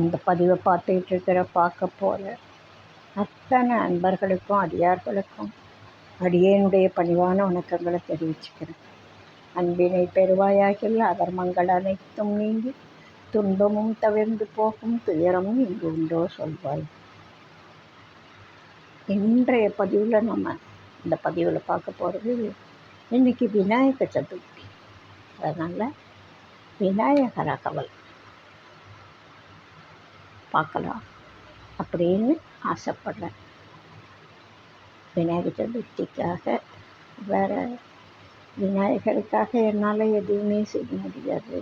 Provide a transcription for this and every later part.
இந்த பதிவை பார்க்க போகிற அத்தனை அன்பர்களுக்கும் அடியார்களுக்கும் அடியேனுடைய பணிவான வணக்கங்களை தெரிவிச்சுக்கிறேன். அன்பினை பெருவாயாகில் அதர்மங்கள் அனைத்தும் நீங்கி துன்பமும் தவிர்ந்து போகும் துயரமும் இங்கு உண்டோ சொல்வாய். இன்றைய பதிவில் இந்த பதிவில் பார்க்க போகிறது, இன்றைக்கி விநாயக சதுர்த்தி. அதனால் விநாயகர் அகவல் பார்க்கலாம் அப்படின்னு ஆசைப்படுறேன். விநாயகர் சதுர்த்திக்காக வேறு விநாயகருக்காக என்னால் எதுவுமே செய்ய முடியாது.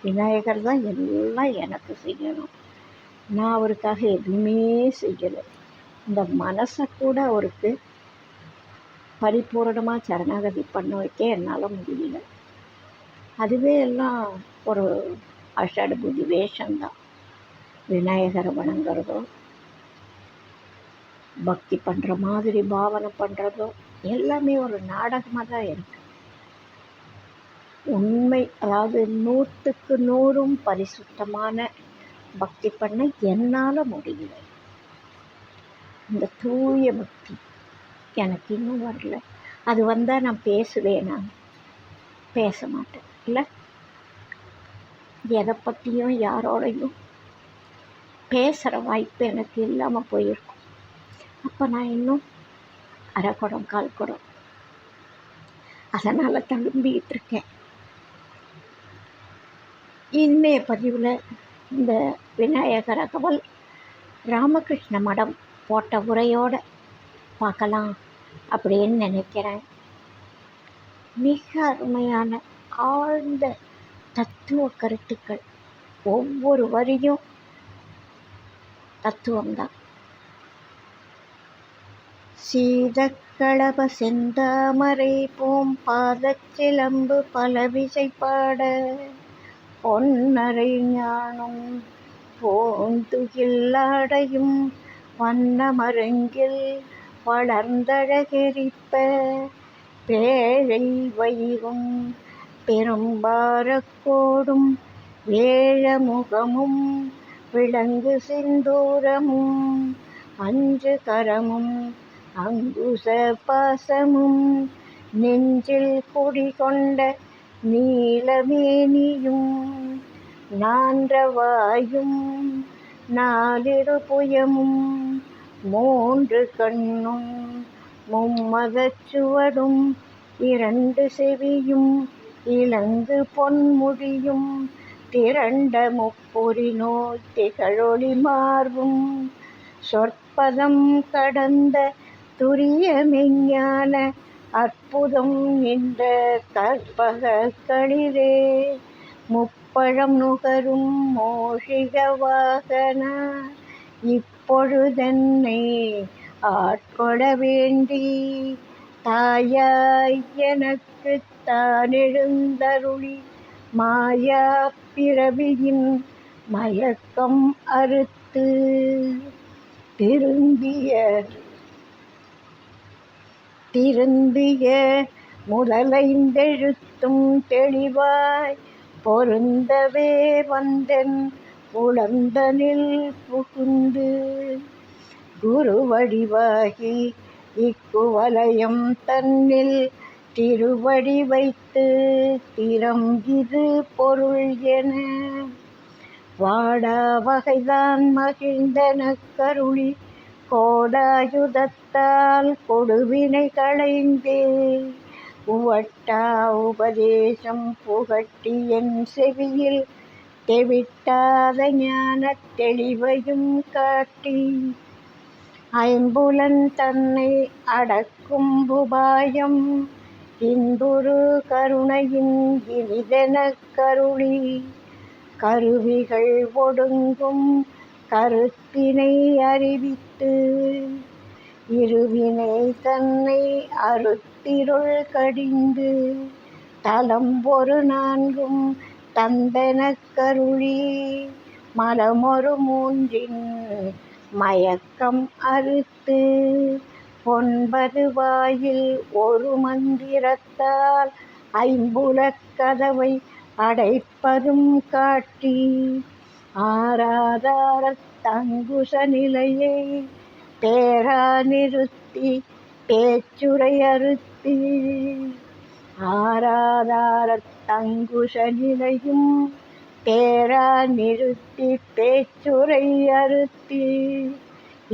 விநாயகர் தான் எல்லாம் எனக்கு செய்யணும். நான் அவருக்காக எதுவுமே செய்யலை. இந்த மனசை கூட அவருக்கு பரிபூரணமாக சரணாகதி பண்ண வைக்க என்னால் முடியல. அதுவே எல்லாம் ஒரு அஷடுபுதி வேஷந்தான். விநாயகரை வணங்குறதோ, பக்தி பண்ணுற மாதிரி பாவனை பண்ணுறதோ எல்லாமே ஒரு நாடகமாக தான் இருக்குது. உண்மை, அதாவது 100க்கு 100 பரிசுத்தமான பக்தி பண்ண என்னால் முடியல. இந்த தூய பக்தி எனக்கு இன்னும் வரல. அது வந்தால் நான் பேசுவேன், நான் பேச மாட்டேன். இல்லை, எதை பற்றியும் யாரோடையும் பேசுகிற வாய்ப்பு எனக்கு இல்லாமல் போயிருக்கும். அப்போ நான் இன்னும் அரைக்குடம் கால் குடம் அதனால் தழும்பிக்கிட்டு இருக்கேன். இன்னைய பதிவில் இந்த விநாயகர் அகவல் ராமகிருஷ்ண மடம் போட்ட உரையோடு பார்க்கலாம் அப்படின்னு நினைக்கிறேன். மிக அருமையான ஆழ்ந்த தத்துவ கருத்துக்கள். ஒவ்வொரு வரியும் தத்துவம்தான். சீதக்களப செந்தாமரை போம் பாதச்சிலம்பு பலவிசை பாட பொன்னரை ஞானம் போந்துகில் ஆடையும் வண்ணமருங்கில் வளர்ந்தழகெரிப்ப பேழை வயிறும் பெரும்பாரக்கோடும் வேழமுகமும் விளங்கு சிந்தூரமும் அஞ்சு கரமும் அங்குச பாசமும் நெஞ்சில் குடிகொண்ட நீலமேனியும் நான்றவாயும் நாலிரு புயமும் 3 கண்ணும் மும்மதச்சுவடும் 2 செவியும் இலங்கு பொன்முடியும் திரண்ட முப்பொறி நோய் திகழொளி மார்பும் சொற்பதம் கடந்த துரிய மெஞ்ஞான அற்புதம் இந்த கற்பக களிரே முப்பழம் நுகரும் மோஷிக வாகன இப்பொழுதென்னை ஆட்கொள்ள வேண்டி தாயாய் எனக்கு தான் எழுந்தருளி மாயா பிறவியின் மயக்கம் அறுத்து திரும்பிய முதலைந்தெழுத்தும் தெளிவாய் பொருந்தவே வந்தென் உளந்தனில் புகுந்து குருவடிவாகி இக்குவலயம் தன்னில் திருவடி வைத்து திறம் இது பொருள் என வாடா வகைதான் மகிழ்ந்தன கருளி கோடாயுதத்தால் கொடுவினை களைந்தே உவட்டா உபதேசம் புகட்டி என் செவியில் தெவிட்டாத ஞான தெளிவையும் காட்டி ஐம்புலன் தன்னை அடக்கும் உபாயம் இன்புறு கருணையின் இனிதென கருளி கருவிகள் ஒடுங்கும் கருத்தினை அறிவித்து இருவினை தன்னை அறுத்திருள் கடிந்து தலம் ஒரு 4 தந்தனக் கருளி மலமொரு 3 மயக்கம் அறுத்து 9 வாயில் ஒரு மந்திரத்தால் ஐம்புலக் கதவை அடைப்பதும் காட்டி ஆராதாரத் தங்குச நிலையை பேரா நிறுத்தி பேச்சுரை அறுத்தி. ஆராதாரத் தங்குச நிலையும் பேரா நிறுத்தி பேச்சுரை அறுத்தி.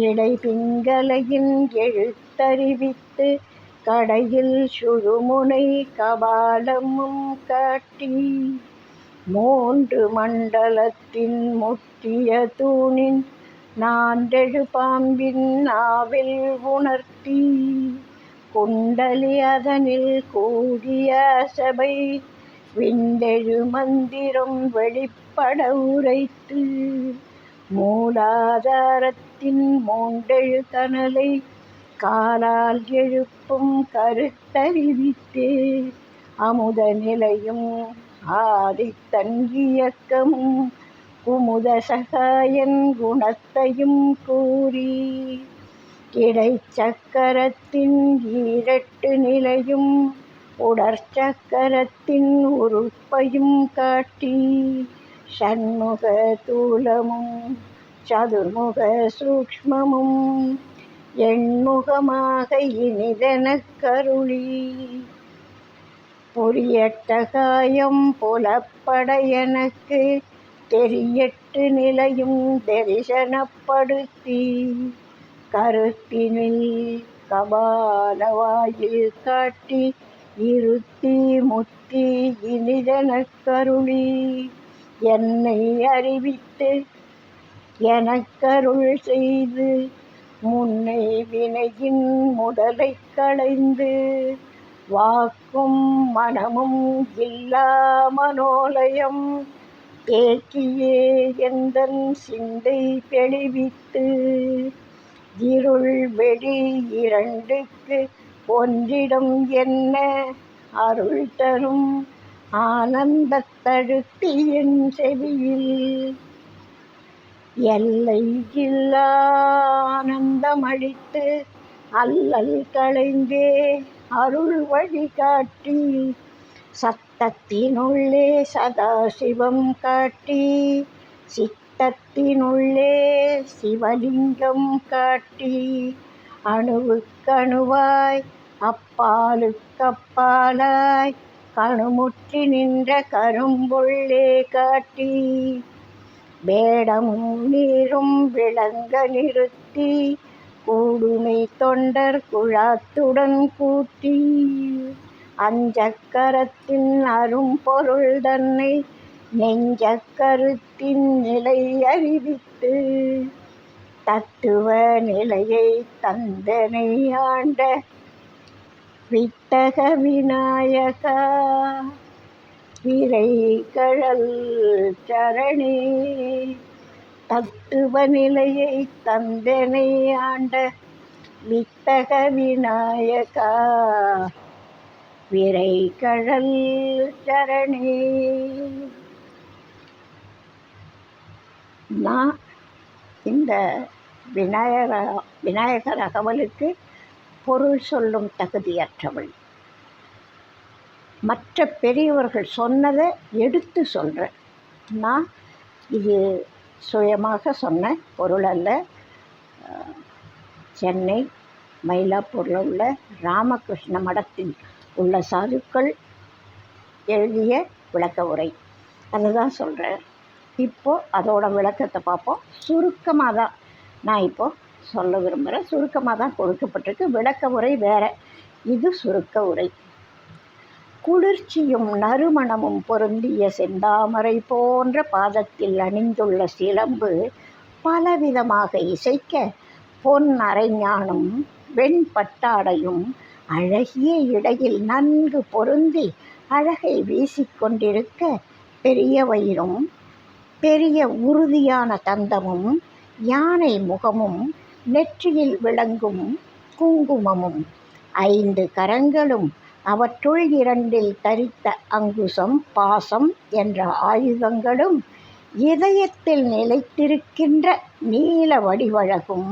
இடைபிங்கலையின் எழுத்தறிவித்து கடையில் சுழுமுனை கபாலமும் காட்டி. மூன்று மண்டலத்தின் முற்றிய தூணின் நான்றெழு பாம்பின் நாவில் உணர்த்தி. குண்டலி அதனில் கூடிய சபை விண்டெழு மந்திரம் வெளிப்பட உரைத்து. மூலாதாரத்தின் மூண்டெழு கனலை காலால் எழுப்பும் கருத்தறிவித்தே. அமுத நிலையும் ஆதித்தங்கியக்கமும் குமுத சகாயன் குணத்தையும் கூறி. இடைச்சக்கரத்தின் ஈரட்டு நிலையும் உடற்சக்கரத்தின் உறுப்பையும் காட்டி. ஷண்முக தூலமும் சதுர்முக சூக்ஷ்மமும் எண்முகமாக இனிதெனக் கருளி. பொரியட்ட காயம் புலப்பட எனக்கு தெரியட்டு நிலையும் தரிசனப்படுத்தி. கருத்தினில் கபாலவாயில் காட்டி இருத்தி முத்தி இனிதெனக் கருளி. என்னை அறிவித்து எனக்கருள் செய்து முன்னை வினையின் முதலைக் களைந்து. வாக்கும் மனமும் இல்லா மனோலயம் தேக்கியே எந்தன் சிந்தை தெளிவித்து. இருள் வெளி இரண்டுக்கு ஒன்றிடம் என்ன அருள் தரும் ஆனந்தத் தழுத்தி என் செவியில். எல்லை இல்லா ஆனந்தமளித்து அல்லல் களைந்தே அருள் வழி காட்டி. சத்தத்தினுள்ளே சதாசிவம் காட்டி சித்தத்தினுள்ளே சிவலிங்கம் காட்டி. அணுவுக்கணுவாய் அப்பாலுக்கப்பாலாய் கணுமுற்றி நின்ற கரும்பொள்ளே காட்டி. வேடமும் நீரும் விளங்க நிறுத்தி கூடுமை தொண்டர் குழாத்துடன் கூட்டி. அஞ்சக்கரத்தின் அரும்பொருள் தன்னை நெஞ்சக்கருத்தின் நிலை அறிவித்து. தத்துவ நிலையை தந்தனை ஆண்ட வித்தக விநாயகா விரை கழல் சரணே. தத்துவ நிலையை தந்தனை ஆண்ட வித்தக விநாயகா விரை கழல் சரணே. நான் இந்த விநாயகர் அகவலுக்கு பொருள் சொல்லும் தகுதியற்றவள். மற்ற பெரியவர்கள் சொன்னதை எடுத்து சொல்கிறேன். நான் இது சுயமாக சொன்ன பொருள் அல்ல. சென்னை மயிலாப்பூரில் உள்ள ராமகிருஷ்ண மடத்தில் உள்ள சாதுக்கள் எழுதிய விளக்க உரை, அதுதான் சொல்கிறேன். இப்போது அதோட விளக்கத்தை பார்ப்போம். சுருக்கமாக தான் நான் இப்போது சொல்ல விரும்புகிறேன். சுருக்கமாக தான் கொடுக்கப்பட்டிருக்கு. விளக்க உரை வேறு, இது சுருக்க உரை. குளிர்ச்சியும் நறுமணமும் பொருந்திய செந்தாமரை போன்ற பாதத்தில் அணிந்துள்ள சிலம்பு பலவிதமாக இசைக்க, பொன் அரைஞானும் வெண்பட்டாடையும் அழகிய இடையில் நன்கு பொருந்தி அழகை வீசிக்கொண்டிருக்க, பெரிய வயிறும் பெரிய உறுதியான தந்தமும் யானை முகமும் நெற்றியில் விளங்கும் குங்குமமும் 5 கரங்களும் அவற்றுள் 2இல் தரித்த அங்குசம் பாசம் என்ற ஆயுதங்களும் இதயத்தில் நிலைத்திருக்கின்ற நீல வடிவழகும்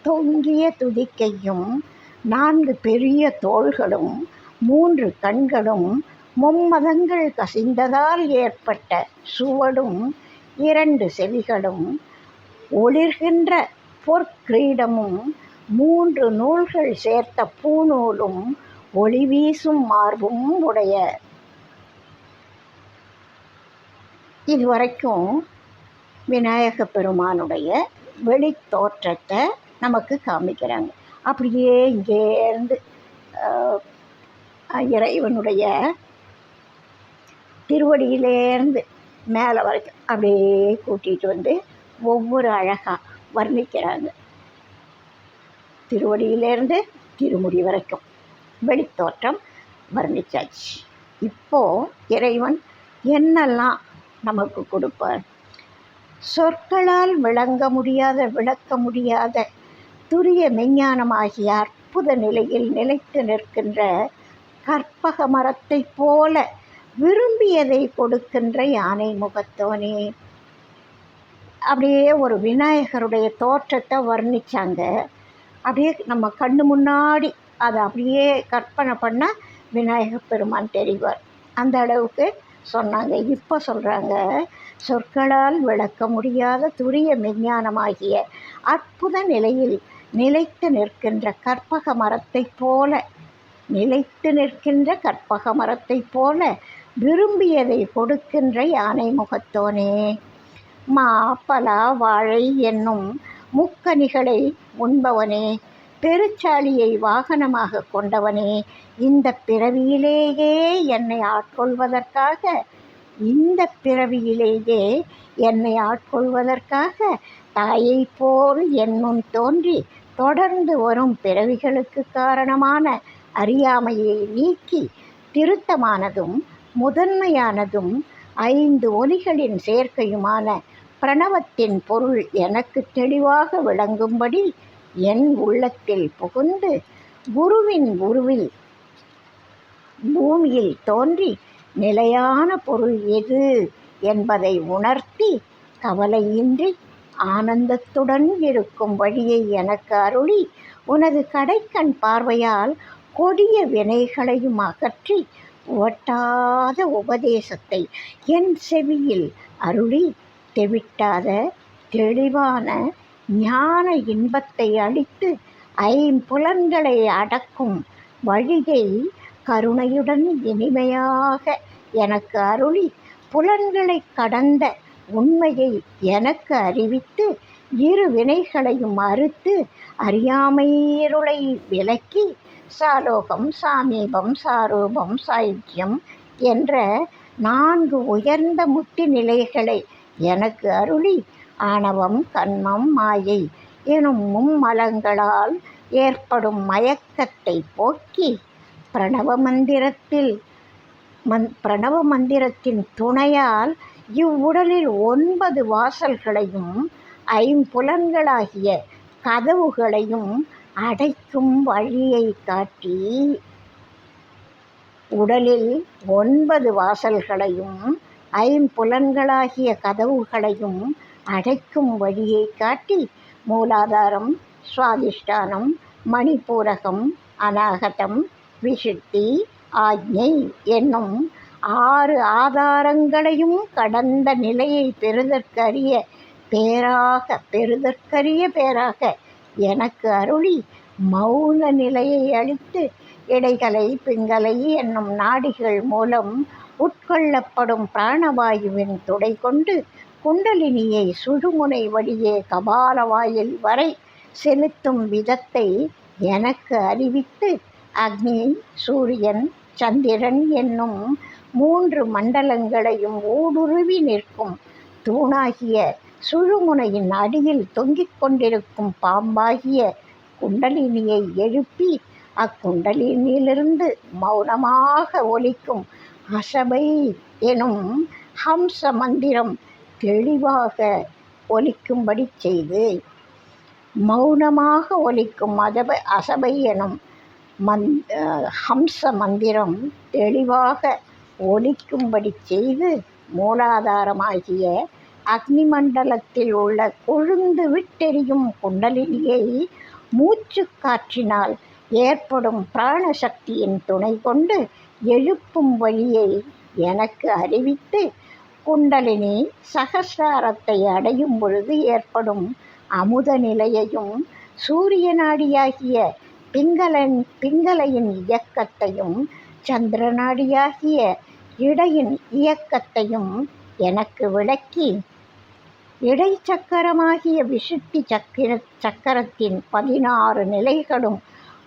தொங்கிய துதிக்கையும் 4 பெரிய தோள்களும் 3 கண்களும் மும்மதங்கள் கசிந்ததால் ஏற்பட்ட சுவடும் 2 செவிகளும் ஒளிர்கின்ற பொற்கிரீடமும் 3 நூல்கள் சேர்த்த பூநூலும் ஒளி வீசும் மார்பும் உடைய. இதுவரைக்கும் விநாயக பெருமானுடைய வெளித்தோற்றத்தை நமக்கு காமிக்கிறாங்க. அப்படியே இங்கேருந்து இறைவனுடைய திருவடியிலேருந்து மேலே வரைக்கும் அப்படியே கூட்டிகிட்டு வந்து ஒவ்வொரு அழகாக வர்ணிக்கிறாங்க. திருவடியிலேருந்து திருமுடி வரைக்கும் வெளித்தோற்றம் வர்ணிச்சாச்சு. இப்போது இறைவன் என்னெல்லாம் நமக்கு கொடுப்பார்? சொற்களால் விளக்க முடியாத துரிய மெஞ்ஞானமாகிய அற்புத நிலையில் நிலைத்து நிற்கின்ற கற்பக மரத்தை போல விரும்பியதை கொடுக்கின்ற யானை முகத்தோனே. அப்படியே ஒரு விநாயகருடைய தோற்றத்தை வர்ணித்தாங்க. அப்படியே நம்ம கண்ணு முன்னாடி அதை அப்படியே கற்பனை பண்ணால் விநாயகர் பெருமான் தெரிவார். அந்த அளவுக்கு சொன்னாங்க. இப்போ சொல்கிறாங்க, சொற்களால் விளக்க முடியாத துரிய மெஞ்ஞானமாகிய அற்புத நிலையில் நிலைத்து நிற்கின்ற கற்பக மரத்தை போல விரும்பியதை கொடுக்கின்ற யானை முகத்தோனே. மா பலா வாழை என்னும் முக்கனிகளை உண்பவனே, பெருச்சாலியை வாகனமாக கொண்டவனே, இந்த பிறவியிலேயே என்னை ஆட்கொள்வதற்காக தாயை போல் என்னும் தோன்றி தொடர்ந்து வரும் பிறவிகளுக்கு காரணமான அறியாமையை நீக்கி திருத்தமானதும் முதன்மையானதும் 5 ஒலிகளின் சேர்க்கையுமான பிரணவத்தின் பொருள் எனக்கு தெளிவாக விளங்கும்படி என் உள்ளத்தில் புகுந்து குருவின் உருவில் பூமியில் தோன்றி நிலையான பொருள் எது என்பதை உணர்த்தி கவலையின்றி ஆனந்தத்துடன் இருக்கும் வழியை எனக்கு அருளி உனது கடைக்கண் பார்வையால் கொடிய வினைகளையும் அகற்றி ஒட்டாத உபதேசத்தை என் செவியில் அருளி தெவிட்டாத தெளிவான ஞான இன்பத்தை அளித்து 5 புலன்களை அடக்கும் வழியை கருணையுடன் இனிமையாக எனக்கு அருளி புலன்களை கடந்த உண்மையை எனக்கு அறிவித்து 2 வினைகளையும் அறுத்து அறியாமை இருளை விலக்கி சாலோகம், சாமீபம், சாரூபம், சாயுஜ்யம் என்ற 4 உயர்ந்த முத்தி நிலைகளை எனக்கு அருளி ஆணவம், கன்மம், மாயை எனும் மும்மலங்களால் ஏற்படும் மயக்கத்தை போக்கி பிரணவ மந்திரத்தின் துணையால் இவ்வுடலில் 9 வாசல்களையும் 5 புலன்களாகிய கதவுகளையும் அடைக்கும் வழியை காட்டி, உடலில் 9 வாசல்களையும் 5 புலன்களாகிய கதவுகளையும் அடைக்கும் வழியை காட்டி மூலாதாரம், சுவாதிஷ்டானம், மணிப்பூரகம், அநாகதம், விசுத்தி, ஆக்ஞை என்னும் 6 ஆதாரங்களையும் கடந்த நிலையை பெறுதற்கரிய பேராக எனக்கு அருளி மௌன நிலையை அளித்து இடைகளை, பிங்களை என்னும் நாடிகள் மூலம் உட்கொள்ளப்படும் பிராணவாயுவின் துடை கொண்டு குண்டலினியை சுழுமுனை வழியே கபாலவாயில் வரை செலுத்தும் விதத்தை எனக்கு அறிவித்து அக்னி, சூரியன், சந்திரன் என்னும் 3 மண்டலங்களையும் ஊடுருவி நிற்கும் தூணாகிய சுழுமுனையின் அடியில் தொங்கிக் கொண்டிருக்கும் பாம்பாகிய குண்டலினியை எழுப்பி அக்குண்டலினியிலிருந்து மௌனமாக ஒலிக்கும் அசபை எனும் ஹம்ச மந்திரம் தெளிவாக ஒலிக்கும்படி செய்து, மௌனமாக ஒலிக்கும் அசபை எனும் ஹம்ச மந்திரம் தெளிவாக ஒலிக்கும்படி செய்து மூலாதாரமாகிய அக்னி மண்டலத்தில் உள்ள கொழுந்து விட்டெரியும் குண்டலினியை மூச்சு காற்றினால் ஏற்படும் பிராணசக்தியின் துணை கொண்டு எழுப்பும் வழியை எனக்கு அறிவித்து குண்டலினி சகசிராரத்தை அடையும் பொழுது ஏற்படும் அமுத நிலையையும் சூரிய நாடியாகிய பிங்களையின் இயக்கத்தையும் சந்திர நாடியாகிய இடையின் இயக்கத்தையும் எனக்கு விளக்கி இடைச்சக்கரமாகிய விசுத்தி சக்கரத்தின் 16 நிலைகளும்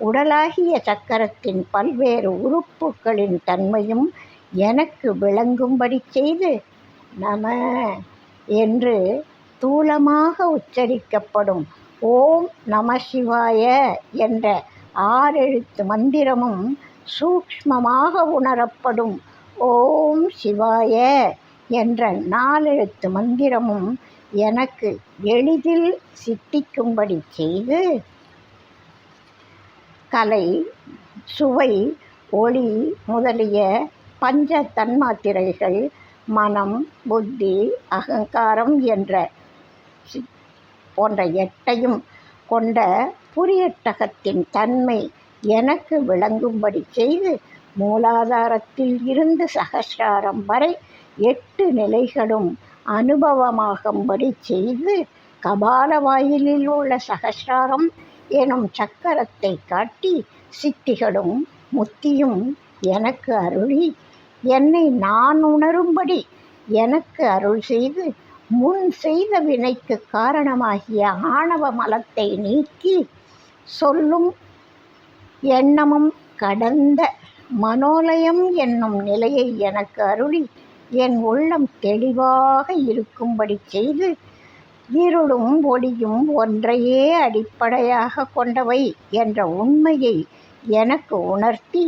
உடலாகிய சக்கரத்தின் பல்வேறு உறுப்புகளின் தன்மையும் எனக்கு விளங்கும்படி செய்து நம என்று தூலமாக உச்சரிக்கப்படும் ஓம் நம சிவாய என்ற 6 எழுத்து மந்திரமும் சூக்ஷ்மமாக உணரப்படும் ஓம் சிவாய என்ற 4 எழுத்து மந்திரமும் எனக்கு எளிதில் சித்திக்கும்படி செய்து கலை, சுவை, ஒளி முதலிய பஞ்ச தன்மாத்திரைகள் மனம், புத்தி, அகங்காரம் போன்ற 8ஐயும் கொண்ட புரியட்டகத்தின் தன்மை எனக்கு விளங்கும்படி செய்து மூலாதாரத்தில் இருந்து சகசிராரம் வரை 8 நிலைகளும் அனுபவமாகும்படி செய்து கபால வாயிலில் உள்ள சகசிராரம் எனும் சக்கரத்தை காட்டி சித்திகளும் முத்தியும் எனக்கு அருளி என்னை நான் உணரும்படி எனக்கு அருள் செய்து முன் செய்த வினைக்கு காரணமாகிய ஆணவ மலத்தை நீக்கி சொல்லும் எண்ணமும் கடந்த மனோலயம் என்னும் நிலையை எனக்கு அருளி என் உள்ளம் தெளிவாக இருக்கும்படி செய்து இருளும் ஒளியும் ஒன்றையே அடிப்படையாக கொண்டவை என்ற உண்மையை எனக்கு உணர்த்தி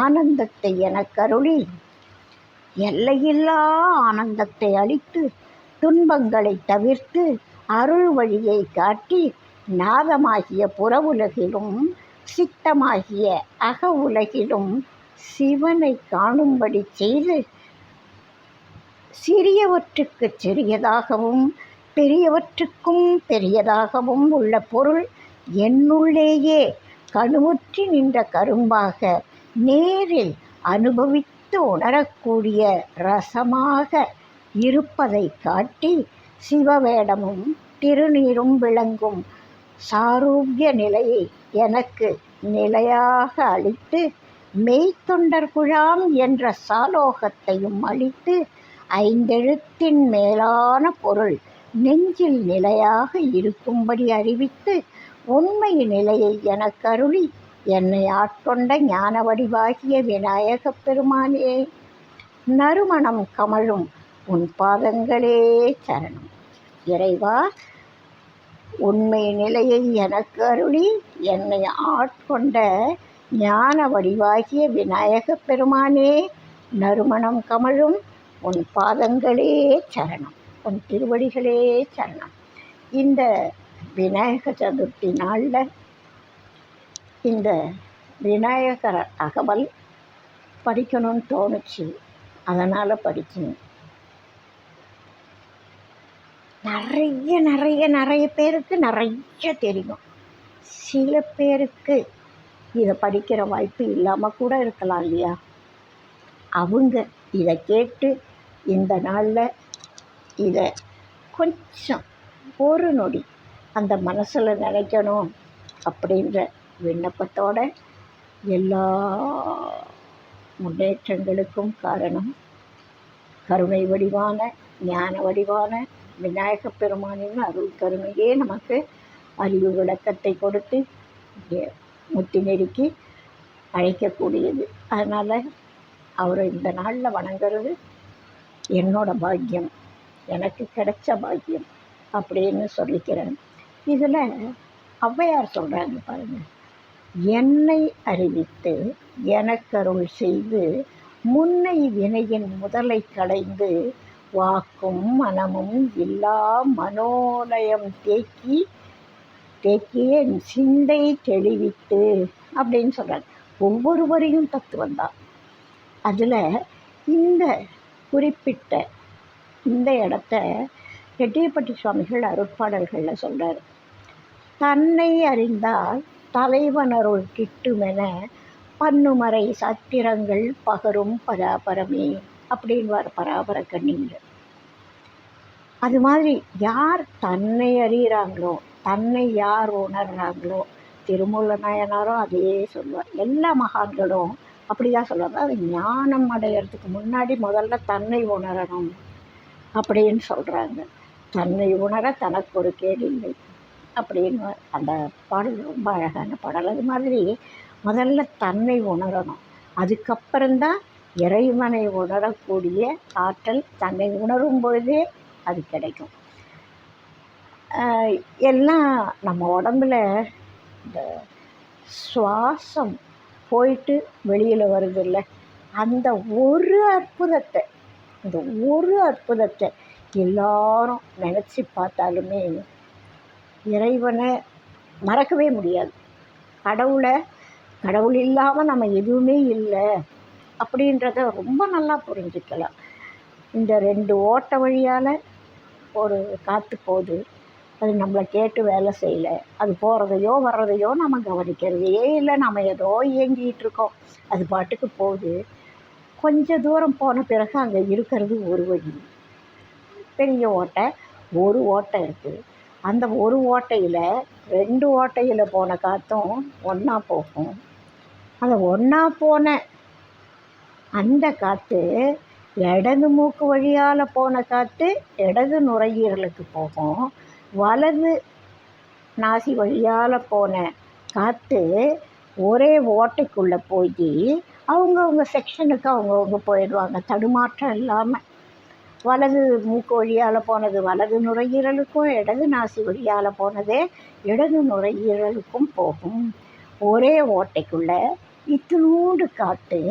ஆனந்தத்தை எனக்கு அருளி எல்லையில்லா ஆனந்தத்தை அளித்து துன்பங்களை தவிர்த்து அருள் வழியை காட்டி நாதமாகிய புற உலகிலும் சித்தமாகிய அக உலகிலும் சிவனை காணும்படி செய்து சிறியவற்றுக்கு சிறியதாகவும் பெரியவற்றுக்கும் பெரியதாகவும் உள்ள பொருள் என்னுள்ளேயே கணுமுற்றி நின்ற கரும்பாக நேரில் அனுபவித்து உணரக்கூடிய ரசமாக இருப்பதை காட்டி சிவவேடமும் திருநீரும் விளங்கும் சாரூபிய நிலையை எனக்கு நிலையாக அளித்து மெய்த்தொண்டர் குழாம் என்ற சாலோகத்தையும் அளித்து 5 எழுத்தின் மேலான பொருள் நெஞ்சில் நிலையாக இருக்கும்படி அறிவித்து உண்மை நிலையை எனக்கு அருளி என்னை ஆட்கொண்ட ஞான வடிவாகிய விநாயகப் பெருமானே, நறுமணம் கமழும் உன் பாதங்களே சரணம். இறைவா, உண்மை நிலையை எனக்கு அருளி என்னை ஆட்கொண்ட ஞான வடிவாகிய விநாயகப் பெருமானே, நறுமணம் கமழும் உன் பாதங்களே சரணம், உன் திருவடிகளே சரணம். இந்த விநாயக சதுர்த்தி நாளில் இந்த விநாயகர் அகவல் படிக்கணும்னு தோணுச்சு. அதனால் படிக்கணும். நிறைய பேருக்கு நிறைய தெரியும். சில பேருக்கு இதை படிக்கிற வாய்ப்பு இல்லாமல் கூட இருக்கலாம் இல்லையா? அவங்க இதை கேட்டு இந்த நாளில் இதை கொஞ்சம் ஒரு நொடி அந்த மனசில் நினைக்கணும் அப்படின்ற விண்ணப்பத்தோட எல்லா முன்னேற்றங்களுக்கும் காரணம் கருணை வடிவான ஞான வடிவான விநாயகப் பெருமானின் அருள் கருணையே நமக்கு அறிவு விளக்கத்தை கொடுத்து முத்தி நெருக்கி அழைக்கக்கூடியது. அதனால் அவரை இந்த நாளில் வணங்குறது என்னோட பாக்கியம், எனக்கு கிடைச்ச பாக்கியம் அப்படின்னு சொல்லிக்கிறேன். இதில் ஔவையார் சொல்கிறாங்க பாருங்கள், என்னை அறிவித்து எனக்கருள் செய்து முன்னை வினையின் முதலை களைந்து வாக்கும் மனமும் இல்லா மனோலயம் தேக்கிய சிந்தை தெளிவித்து அப்படின்னு சொல்கிறாங்க. ஒவ்வொருவரையும் தத்துவந்தான். அதில் இந்த குறிப்பிட்ட இந்த இடத்த ரெட்டியப்பட்டி சுவாமிகள் அருட்பாடல்களில் சொல்கிறார். தன்னை அறிந்தால் தலைவனருள் கிட்டுமென பன்னுமறை சாத்திரங்கள் பகரும் பராபரமே அப்படின்வார் பராபர கண்ணியில். அது மாதிரி யார் தன்னை அறிகிறாங்களோ, தன்னை யார் உணர்கிறாங்களோ, திருமூல நாயனாரும் அதையே சொல்லுவார். எல்லா மகான்களும் அப்படி தான் சொல்லுவாங்க. அது ஞானம் அடையிறதுக்கு முன்னாடி முதல்ல தன்னை உணரணும் அப்படின்னு சொல்கிறாங்க. தன்னை உணர தனக்கு ஒரு கேடில்லை அப்படின்னு அந்த பாடல் ரொம்ப அழகான பாடல். அது மாதிரி முதல்ல தன்னை உணரணும். அதுக்கப்புறம்தான் இறைவனை உணரக்கூடிய ஆற்றல் தன்னை உணரும் பொழுதே அது கிடைக்கும். எல்லாம் நம்ம உடம்புல இந்த சுவாசம் போயிட்டு வெளியில் வருது இல்லை, அந்த ஒரு அற்புதத்தை, இந்த ஒரு அற்புதத்தை எல்லாரும் நினச்சி பார்த்தாலுமே இறைவனை மறக்கவே முடியாது. கடவுள் இல்லாமல் நம்ம எதுவுமே இல்லை அப்படின்றத ரொம்ப நல்லா புரிஞ்சுக்கலாம். இந்த 2 ஓட்டை வழியால் ஒரு காற்று போகுது, அது நம்மளை கேட்டு வேலை செய்யலை. அது போகிறதையோ வர்றதையோ நம்ம கவனிக்கிறதே இல்லை. நம்ம ஏதோ இயங்கிகிட்ருக்கோம், அது பாட்டுக்கு போகுது. கொஞ்சம் தூரம் போன பிறகு அங்கே இருக்கிறது ஒரு வழி, பெரிய ஓட்டை, ஒரு ஓட்டை இருக்குது. அந்த ஒரு ஓட்டையில் 2 ஓட்டையில் போன காற்றும் ஒன்றா போகும். அந்த ஒன்றா போன அந்த காற்று இடது மூக்கு வழியால் போன காற்று இடது நுரையீரலுக்கு போகும். வலது நாசி வழியால் போன காற்று ஒரே ஓட்டைக்குள்ளே போய் அவங்கவுங்க செக்ஷனுக்கு அவங்கவுங்க போயிடுவாங்க தடுமாற்றம் இல்லாமல். வலது மூக்கு வழியால் போனது வலது நுரையீரலுக்கும், இடது நாசி வழியால் போனது இடது நுரையீரலுக்கும் போகும். ஒரே ஓட்டைக்குள்ளே இத்தினூண்டு காற்று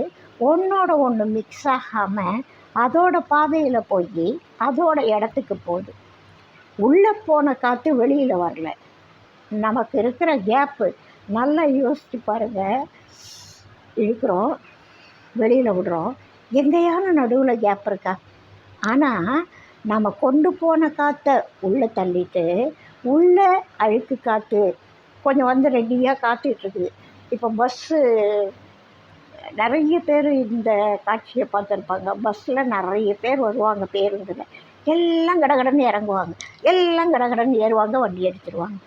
ஒன்றோட ஒன்று மிக்ஸ் ஆகாமல் அதோட பாதையில் போய் அதோட இடத்துக்கு போகுது. உள்ளே போன காற்று வெளியில் வரல. நமக்கு இருக்கிற கேப்பு நல்லா யோசித்து பாருங்கள். இழுக்கிறோம், வெளியில் விடுறோம், எங்கேயான நடுவில் கேப் இருக்கா? ஆனால் நம்ம கொண்டு போன காற்றை உள்ளே தள்ளிட்டு உள்ளே அழுக்கு காற்று கொஞ்சம் வந்து ரெடியாக காத்துட்ருக்குது. இப்போ பஸ்ஸு நிறைய பேர் இந்த காட்சியை பார்த்துருப்பாங்க. பஸ்ஸில் நிறைய பேர் வருவாங்க, பேருந்தில் எல்லாம் கடகடன்னு இறங்குவாங்க, எல்லாம் கடகடன்னு ஏறுவாங்க, வண்டி எடுத்துருவாங்க.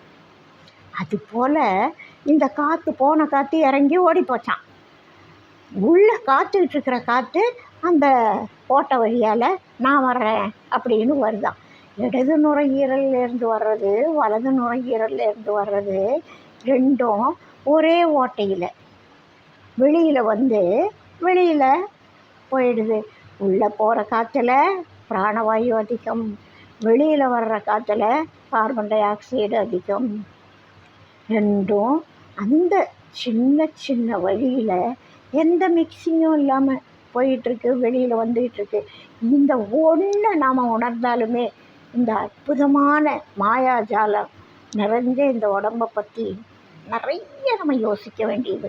அதுபோல் இந்த காற்று போன காற்று இறங்கி ஓடி போச்சான். உள்ளே காத்துக்கிட்டு இருக்கிற காற்று அந்த ஓட்டை வழியால் நான் வர்றேன் அப்படின்னு வருதான். இடது நுரையீரல்லேருந்து வர்றது வலது நுரையீரல்லேருந்து வர்றது ரெண்டும் ஒரே ஓட்டையில் வெளியில் வந்து வெளியில் போயிடுது. உள்ளே போகிற காற்றுல பிராணவாயு அதிகம், வெளியில் வர்ற காற்றுல கார்பன் டை ஆக்சைடு அதிகம். ரெண்டும் அந்த சின்ன சின்ன வழியில் எந்த மிக்சிங்கும் இல்லாமல் போயிட்டுருக்கு, வெளியில் வந்துகிட்ருக்கு. இந்த ஒன்றை நாம் உணர்ந்தாலுமே இந்த அற்புதமான மாயாஜாலம் நிறைஞ்ச இந்த உடம்பை பற்றி நிறைய நம்ம யோசிக்க வேண்டியது.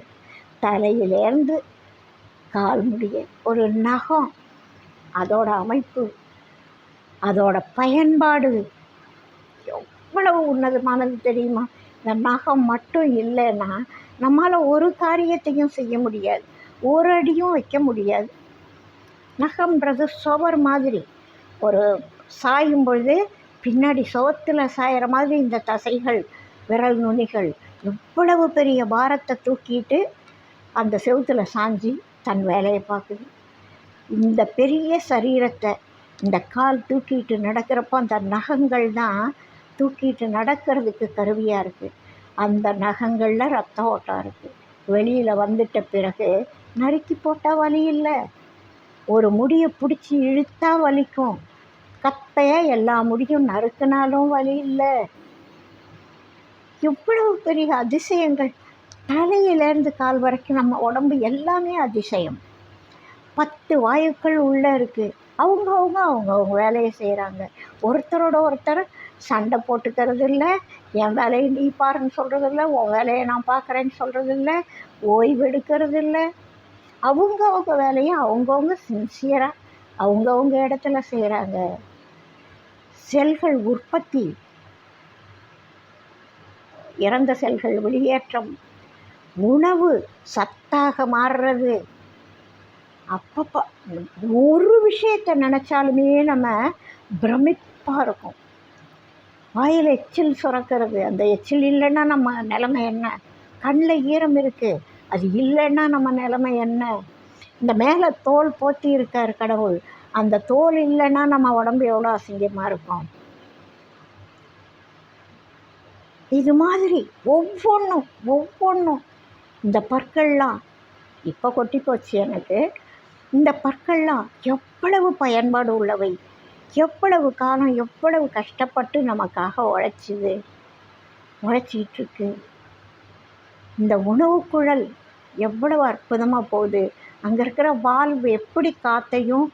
தலையிலேருந்து கால் முடிய ஒரு நகம், அதோட அமைப்பு, அதோட பயன்பாடு எவ்வளவு உன்னதமானது தெரியுமா? இந்த நகம் மட்டும் இல்லைன்னா நம்மளால் ஒரு காரியத்தையும் செய்ய முடியாது, ஒரு அடியும் வைக்க முடியாது. நகம்ன்றது சுவர் மாதிரி, ஒரு சாயும் பொழுது பின்னாடி சுவத்தில் சாயிற மாதிரி இந்த தசைகள், விரல் நுனிகள் எவ்வளவு பெரிய பாரத்தை தூக்கிட்டு அந்த செவுத்தில் சாஞ்சி தன் வேலையை பார்க்குது. இந்த பெரிய சரீரத்தை இந்த கால் தூக்கிட்டு நடக்கிறப்போ அந்த நகங்கள் தான் தூக்கிட்டு நடக்கிறதுக்கு கருவியாக இருக்குது. அந்த நகங்களில் ரத்த ஓட்டம் இருக்குது. வெளியில் வந்துட்ட பிறகு நறுக்கி போட்டால் வலி இல்லை, ஒரு முடியை பிடிச்சி இழுத்தா வலிக்கும். கத்தையாக எல்லா முடியும் நறுக்குனாலும் வலி இல்லை. எவ்வளவு பெரிய அதிசயங்கள்! தலையிலேருந்து கால் வரைக்கும் நம்ம உடம்பு எல்லாமே அதிசயம். 10 வாயுக்கள் உள்ளே இருக்குது. அவங்கவுங்க வேலையை செய்கிறாங்க. ஒருத்தரோட ஒருத்தர் சண்டை போட்டுக்கிறது இல்லை, என் வேலையை நீ பாருன்னு சொல்கிறது இல்லை, உன் வேலையை நான் பார்க்குறேன்னு சொல்கிறது இல்லை, ஓய்வு எடுக்கிறது இல்லை. அவங்கவுங்க வேலையை அவங்கவுங்க சின்சியராக அவங்கவுங்க இடத்துல செய்கிறாங்க. செல்கள் உற்பத்தி, இறந்த செல்கள் வெளியேற்றம், உணவு சத்தாக மாறுறது. அப்பப்போ ஒரு விஷயத்தை நினச்சாலுமே நம்ம பிரமிப்பாக கசப்பாக இருக்கும். வாயில் எச்சில் சுரக்கிறது. அந்த எச்சில் இல்லைன்னா நம்ம நிலைமை என்ன? கண்ணில் ஈரம் இருக்குது, அது இல்லைன்னா நம்ம நிலைமை என்ன? இந்த மேலே தோல் போத்தி இருக்கார் கடவுள், அந்த தோல் இல்லைன்னா நம்ம உடம்பு எவ்வளோ அசிங்கமாக இருக்கும். இது மாதிரி ஒவ்வொன்றும் இந்த பற்கள்லாம் இப்போ கொட்டி போச்சு எனக்கு. இந்த பற்கள்லாம் எவ்வளவு பயன்பாடு உள்ளவை, எவ்வளவு காலம் எவ்வளவு கஷ்டப்பட்டு நமக்காக உழைச்சிக்கிட்டுருக்கு. இந்த உணவு குழல் எவ்வளவு அற்புதமாக போகுது. அங்கே இருக்கிற வால்வு எப்படி காற்றையும்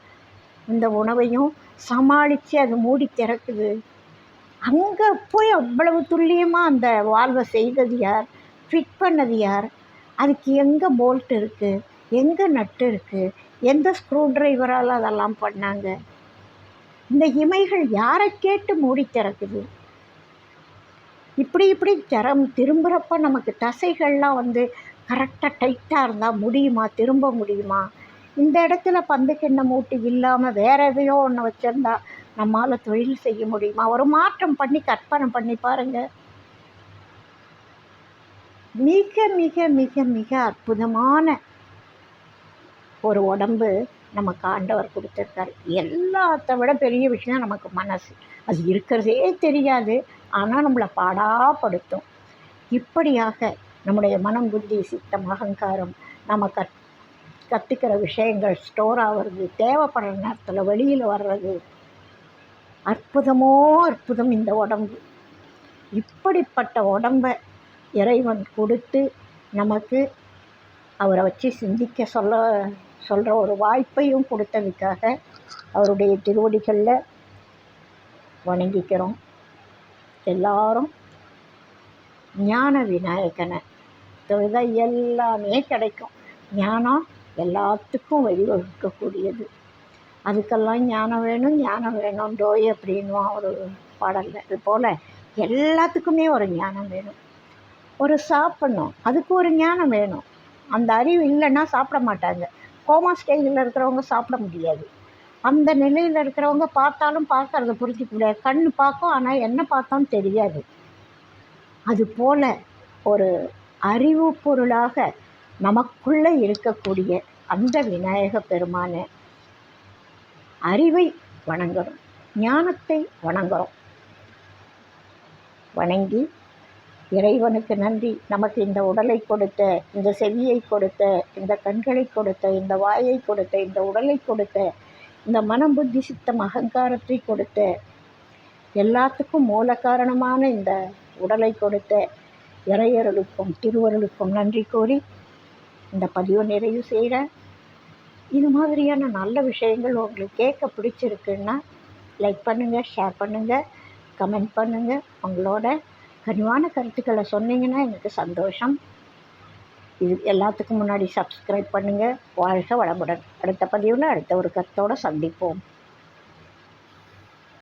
இந்த உணவையும் சமாளித்து அது மூடி திறக்குது. அங்கே போய் அவ்வளவு துல்லியமாக அந்த வால்வை செய்தது யார்? ஃபிட் பண்ணது யார்? அதுக்கு எங்கே போல்ட் இருக்குது, எங்கே நட்டு இருக்குது, எந்த ஸ்க்ரூ ட்ரைவரால் அதெல்லாம் பண்ணாங்க? இந்த இமைகள் யாரை கேட்டு மூடி திறக்குது? இப்படி திரும்புகிறப்ப நமக்கு தசைகள்லாம் கரெக்டாக டைட்டாக இருந்தால் முடியுமா? திரும்ப முடியுமா? இந்த இடத்துல பந்து கிண்ண மூட்டு இல்லாமல் வேறு எதையோ ஒன்று வச்சுருந்தா நம்மால் தொழில் செய்ய முடியுமா? ஒரு மாற்றம் பண்ணி கற்பனை பண்ணி பாருங்கள். மிக மிக மிக மிக அற்புதமான ஒரு உடம்பு நமக்கு ஆண்டவர் கொடுத்துருக்காரு. எல்லாத்த விட பெரிய விஷயம் நமக்கு மனசு. அது இருக்கிறதே தெரியாது, ஆனால் நம்மளை பாடாப்படுத்தும். இப்படியாக நம்முடைய மனம், புத்தி, சித்தம், அகங்காரம் நம்ம கற்றுக்கிற விஷயங்கள் ஸ்டோர் ஆகிறது, தேவைப்படுற நேரத்தில் வெளியில் வர்றது. அற்புதம் இந்த உடம்பு. இப்படிப்பட்ட உடம்பை இறைவன் கொடுத்து நமக்கு அவரை வச்சு சிந்திக்க சொல்கிற ஒரு வாய்ப்பையும் கொடுத்ததுக்காக அவருடைய திருவடிகளில் வணங்கிக்கிறோம். எல்லாரும் ஞான விநாயகனை தொழுதால் எல்லாமே கிடைக்கும். ஞானம் எல்லாத்துக்கும் வழிவகுக்கக்கூடியது. அதுக்கெல்லாம் ஞானம் வேணும் டோய் அப்படின்வான் ஒரு பாடலில். அது போல் எல்லாத்துக்குமே ஒரு ஞானம் வேணும். ஒரு சாப்பிட்ணும், அதுக்கு ஒரு ஞானம் வேணும். அந்த அறிவு இல்லைன்னா சாப்பிட மாட்டாங்க. கோமா ஸ்டேஜில் இருக்கிறவங்க சாப்பிட முடியாது. அந்த நிலையில் இருக்கிறவங்க பார்த்தாலும் பார்க்கறத புரிஞ்சிக்க முடியாது. கண் பார்க்கும், ஆனால் என்ன பார்த்தோன்னு தெரியாது. அதுபோல் ஒரு அறிவு பொருளாக நமக்குள்ளே இருக்கக்கூடிய அந்த விநாயக பெருமான அறிவை வணங்குறோம், ஞானத்தை வணங்குறோம். வணங்கி இறைவனுக்கு நன்றி. நமக்கு இந்த உடலை கொடுத்த, இந்த செவியை கொடுத்த, இந்த கண்களை கொடுத்த, இந்த வாயை கொடுத்த, இந்த உடலை கொடுத்த, இந்த மனம், புத்தி, சித்தம், அகங்காரத்தை கொடுத்த, எல்லாத்துக்கும் மூல காரணமான இந்த உடலை கொடுத்த இறையருளுக்கும் திருவருளுக்கும் நன்றி கூறி இந்த பதிவை நிறைவு செய்கிறேன். இது மாதிரியான நல்ல விஷயங்கள் உங்களுக்கு கேட்க பிடிச்சிருக்குன்னா லைக் பண்ணுங்கள், ஷேர் பண்ணுங்கள், கமெண்ட் பண்ணுங்கள். உங்களோட கனிவான கருத்துக்களை சொன்னீங்கன்னா எனக்கு சந்தோஷம். இது எல்லாத்துக்கும் முன்னாடி சப்ஸ்கிரைப் பண்ணுங்கள். வாழ்க வளமுடன். அடுத்த பதிவில் அடுத்த ஒரு கருத்தோடு சந்திப்போம்.